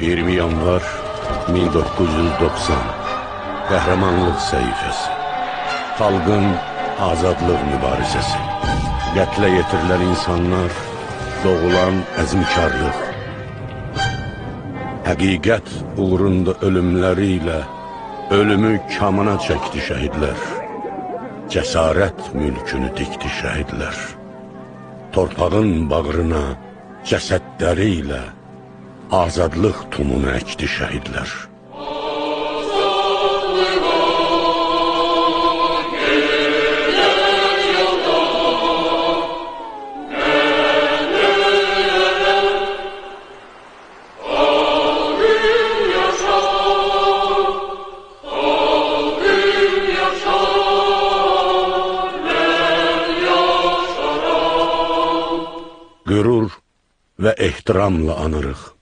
20 yanvar 1990 Qəhrəmanlıq səhifəsi. Xalqın azadlıq mübarizəsi. Qətlə yetirilən insanlar, doğulan əzmkarlıq. Həqiqət uğrunda ölümləri ilə ölümü kamına çəkdi şəhidlər. Cəsarət mülkünü dikdi şəhidlər. Torpağın bağrına cəsədləri ilə azadlıq tumunu əkdi şəhidlər. Qürur və ehtiramla anırıq.